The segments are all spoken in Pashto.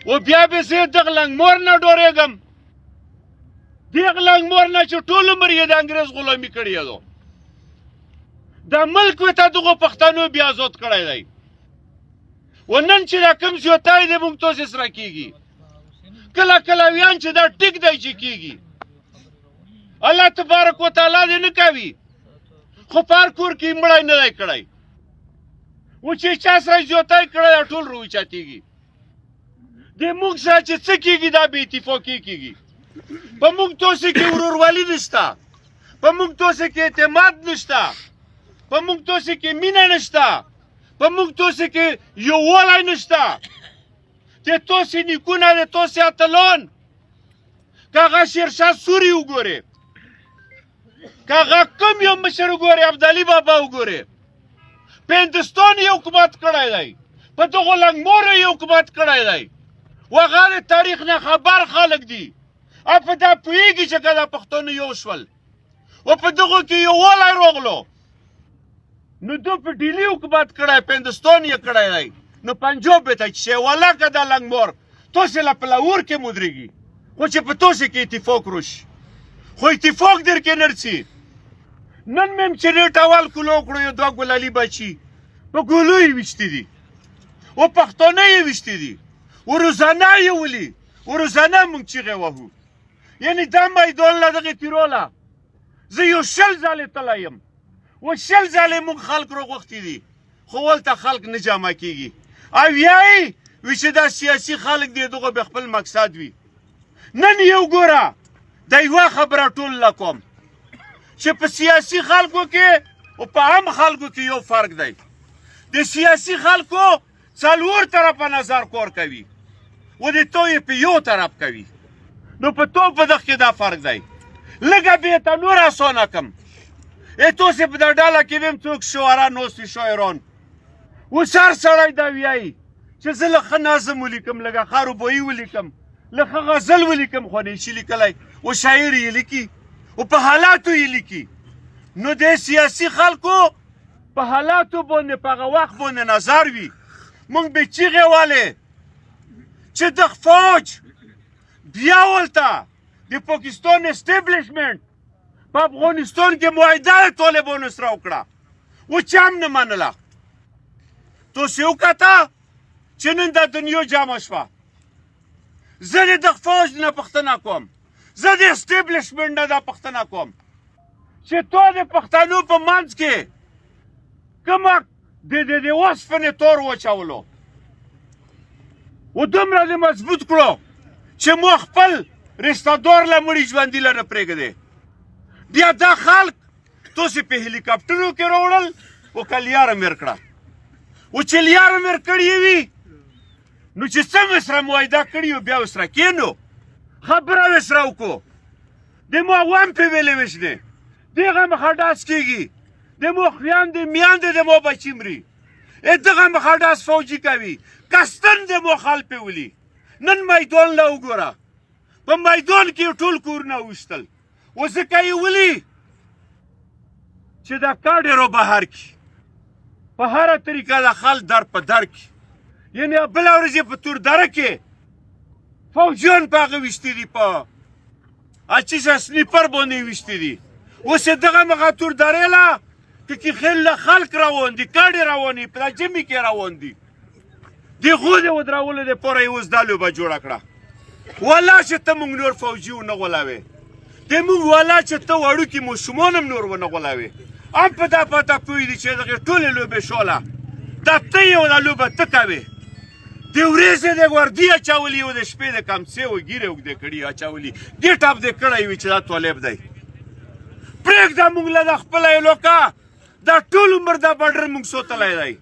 و بیا به زه دغه لنګمور نه ډورېږم دغه لنګمور نه چې ټول عمر یې د انګریز غلامي کړې ده دا ملک ورته دغو پښتنو بیا ازاد کړی دی و نن چې دا کوم زیاتی دی موږ تاسې سره کېږي کله کله ویان چې دا ټیک دی چې کېږي الله تبارک وتعالی دې نه کوي خو په هر کور کې مړی نه دی کړی و چې چا سره زیاتی کړی دا ټول روچتېږي د موږ سره چې څه کېږي دا بې اتفاقي کېږي په موږ تاسې کې ورورولي نشته په موږ تاسې کې اعتماد نشته په موږ تاسې کې مینه نشته په موږ تاسې کې یووالی نشته د تاسې نیکونه د تاسې اتلان که هغه شیرشاه سوري وګورې که هغه کوم یو مشر وګورې ابدالي بابا وګورې په هندوستان یې حکومت کړی دی په دغو لنګمورو یې حکومت کړی دی و هغه د تاریخ نه خبر خلک دي او په دا پوهېږي چې که دا پښتانه یو شول و په دغو کې یووالی راغلو نو دو په ډیلي حکومت کړی په هندوستان یې کړی دی نو پنجاب به ته چې شیواله که دا لنګمور تاسې له په لاهور کې مودرېږي خو چې په تاسې کې اتفاق روشي خو اتفاق در کې نه رسي نن مې هم چې ریټ اول کولو کړو یو دوه ګلالي بچي په ګولو یې ویشتي دي و پښتانه یې ویشتي دي و روزانه یې ولي و روزانه موږ چیغې وهو یعنې دا میدان له دغې تیروله زه یو 20 ځلې تللی یم و 20 ځلې موږ خلک راغوښتي دي خو ولته خلک نه جمع کېږي او یایي وي چې دا سیاسي خلک دی دغه به خپل مقصد وي نن یو ګوره د یوه خبره ټول له کوم چې په سیاسي خلکو کې او په عام خلکو کې یو فرق دی د سیاسي خلکو څلور طرفه نظر کار کوي و د تو یې په یو طرف کوي نو په تو په دغه کې دا فرق دی لږه بېته نور اسانه کم تاسې په دا ډله کې ویم څوک شعرا نوستي شاعران اوس هر سړی دا ویایي چې زه له ښه نظم ولیکم لږه ښه رباعي ولیکم له ښه غزل ولیکم خو نه شي لیکلی و شاعر یې لیکي و په حالاتو یې لیکي نو د سیاسي خلکو په حالاتو باندې په هغه وخت باندې نظر وي موږ به چیغې والې چې د فوج بیا ولته د پاکستان اسټیبلیشمنټ په افغانستان کې معاهده د طالبانو سره وکړه و چې هم نه منله تاسې وکته چې نن دا دنیا جمع شوه زه د دغه فوج نه پوښتنه کوم زه د اسټیبلیشمنټ نه دا پوښتنه کوم چې تو د پښتنو په منځ کې کومه د اوسپنې تور واچولو و دومره دې مضبوط کړو چې مو خپل رشتهدار له مړي ژوندي له نه پرېږدې بیا دا خلک تاسې په هلیکاپټرو کې راوړل و که لیاره مېر کړه و چې لیاره مېر کړې وي نو چې څه ورسره معاهده کړي وو بیا ورسره کښېنو خبره ورسره وکړو د مو عوام پې ویلې وشنې دغه مخه ډاس کېږي د مو خویندې میندې د مو بچي مري دغه مخه ډاس فوجي کوي کستن د مو خال پې ولي نن میدان له وګوره په میدان کې ټول کورونه وویشتل و ځکه یې ولي چې دا کاډرو بهر کړي په هره طریقه د خل در په در کړي یعنې بله ورځ یې په تور دره کې فوجیان په هغه ویشتي دي په چیزه سنیپر باندې یې ویشتي دي اوس یې دغه مخه تور درې له پکې خیله خلک روان دي کاډې روان دي په دا جمعې کې روان دي د هغو د ودرولو دپاره یې اوس دا لوبه جوړه کړه والله چې ته موږ نور فوجي ونه غولوې د موږ والله چې ته وړوکي ماشومان هم نور ونه غولوې هم په دا پته پوه دي چې دغې ټولې لوبې شوله دا ته یې دا لوبه ته کوې د ورځې د وردي اچولي و د شپې د کمڅې و ګیرې اوږدې کړي اچولي دې ټاپ دې کړی وي چې دا طالب دی پرېږده موږ له دا خپله علاقه دا ټول عمر دا بډر موږ سوتلی دی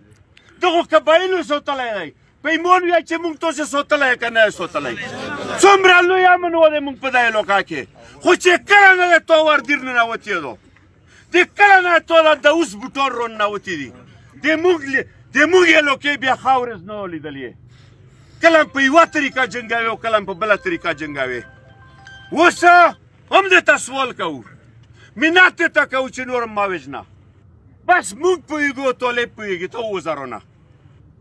دغو قبایلو سوتلی دی په ایمان وایه چې موږ تاسې سوتلی که نه یې سوتلی څومره لوی امن و دی موږ په دا علاقه کې خو چې کله نه د تو وردیر ننوتېدو د کله نه تو د اوس بوټان راننوتې دي د موږ علاقې بیا خاورې نه و لیدلې کله په یوه طریقه جنګوي او کله په بله طریقه جنګوي اوس هم دې ته سوال کوو منت دې ته کوو چې نور هم مه وژنه بس موږ پوهېږو طالب پوهېږي ته وزرونه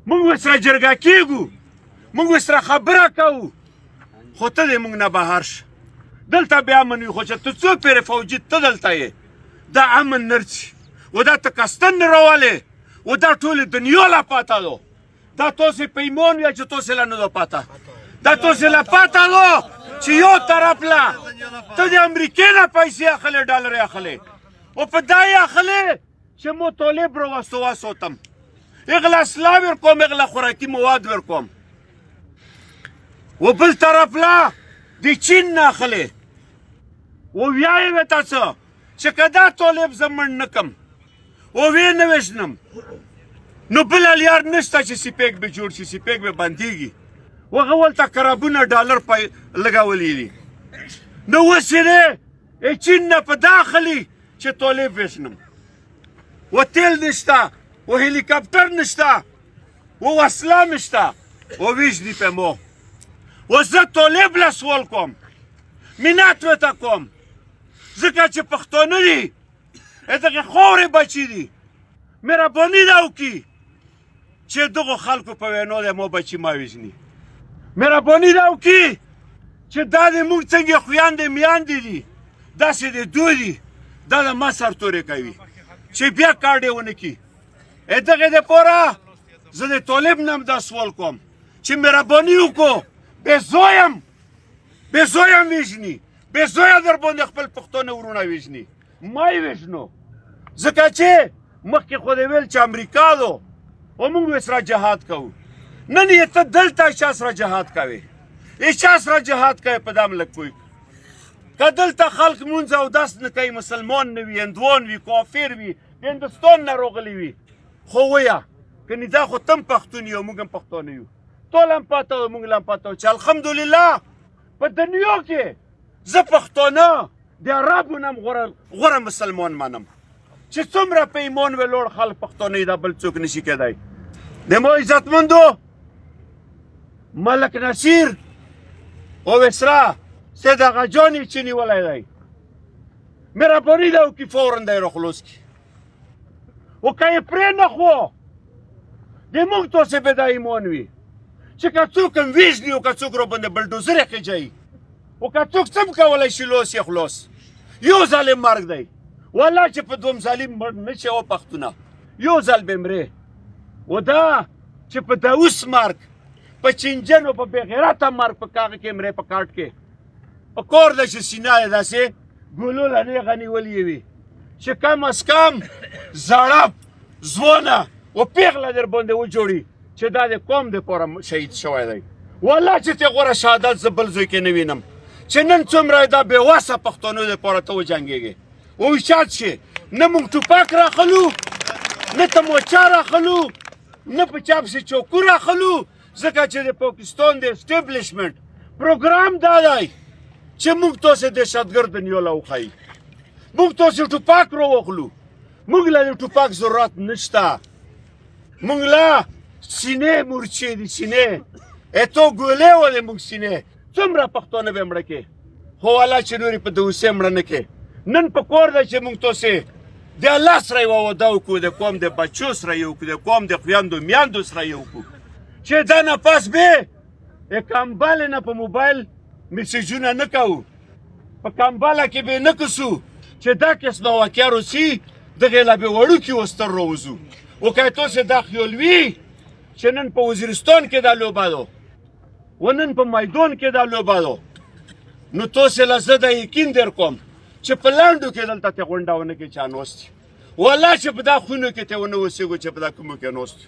موږ ورسره جرګه کېږو موږ ورسره خبره کوو خو ته دې موږ نه بهر شه دلته بیا امن وي خو چې ته څو پیرې فوجي ته دلته یې دا امن نرسي و دا تکستن راولې و دا ټولې دنیا لا پاته دو دا تاسې پیمان یا چې تاسې لا نه دو پاته دا تاسې لا پاته دو چې یو طرف لا ته د امریکې نه پیسې اخلې ډالر یې اخلې و په دا یې اخلې چې مو طالب را واسوتم اغلا اسلام ورکوم اغلا خوراکي مواد ورکوم و بل طرف لا د چین نه اخلې و ویایې ورته څه چې که دا طالب زه مړ نه کړم و ویې نه وژنم نو بل لیار نشته چې سپیک به جوړ شي سپیک به بندېږي و هغه ولته کرابونه ډالر لګولي دي نو اوس یې دی چین نه په دا اخلي چې طالب وژنم و تیل نشته و هلیکاپټر نشته و وسله نشته و وژني په مو و زه طالب له سوال کوم منت ورته کوم ځکه چې پښتانه دي دغې خاورې بچي دي مهرباني دا وکړي چې دغو خلکو په وینا دی ما بچي ما وژني مهرباني دا وکړي چې دا د موږ څنګه خویندې میندې دي داسې د دوی دي دا د ما سرتورې کوي چې بیا کار دې ونه کړي دغې دپاره زه د طالب نه هم دا سوال کوم چې مهرباني وکړو بې زویم وژني بې زویه در باندې خپل پښتانه ورونه وژني ما یې وژنو ځکه چې مخکې خو دې ویل چې امریکا دو او موږ ورسره جهاد کوو نن یې ته دلته چا سره جهاد کوې چا سره جهاد کوې په دا هم لږ پوه که دلته خلک مونځ اودس نه کوي مسلمان نه وي هندوان وي کافر وي هندوستان نه راغلي وي خو ویه کنې دا خو ته هم پښتون یو موږ هم پښتانه یو ټول هم پاته وو موږ هم پاته وو چې الحمدلله په دنیا کې زه پښتانه د عربو نه هم غوره مسلمان منم چې څومره په ایمان ولاړ خلک پښتانه دا بل څوک نشي کېدی د مو عزتمندو ملک نصیر او وسرا سید آغا جان یې چې نیولی دی مهرباني ده وکړي فورا دی را خلاص کړي و که یې پرې نه خو د موږ تاسې به دا ایمان وي چې که څوک هم وژني او که څوک را باندې بلډوزر یې خېجوي او که څوک څه هم کولی شي لاس یې خلاص یو ځل یې مرګ دی والله چې په دوم ځل مړ نه شي او پښتونه یو ځل به مرې و دا چې په داوس مرګ په چینجن او په بېغیرته مرګ په کاغه کې مرې په کاټ کې په کور ده چې سینه یې داسې ګلو له نیغه نیولې وي چې کم از کم زړب ځوانه و پیغله در باندې وجوړي چې دا د قوم دپاره شهید شوی دی والله چې ته غوره شهادت زه بل ځای کې نه وینم چې نن څومره دا بېوسه پښتنو دپاره ته وجنګېږې وویشات شي نه موږ ټوپک راخلو نه تموچه راخلو نه په چا پسې چوکو راخلو ځکه چې د پاکستان د اسټبلیشمنټ پروګرام دا دی چې موږ تاسې دهشتګرد دنیا له وښایي موږ تاسې ټوپک راواخلو موږ له د ټوپک ضرورت نشته موږ له سینې مورچې دي سینې تو ګولې ولې موږ سینې څومره پښتانه به مړه کې خو والله چې نورې په دوسې مړه نه کې نن په کور ده چې موږ تاسې د الله سره یوه واده وکړو د قوم د بچو سره یې وکړو د قوم د خویندو میندو سره یې وکړو چې دا نه پس به کمبل نه په موبایل میسیجونه نه کوو په کمبله کې به نه کسو چې دا قسمه واقعه روسي دغې له به وړوکي وستر راوځو و که تاسې دا خیال وي چې نن په وزیرستان کې دا لوبه ده و نن په میدان کې دا لوبه ده نو تاسې له زه دا یقین در کوم چې په لنډو کې دلته ته غونډه ونه کې چا ناست والله چې په دا خونو کې ته ونه اوسېږو چې په دا کومو کې ناست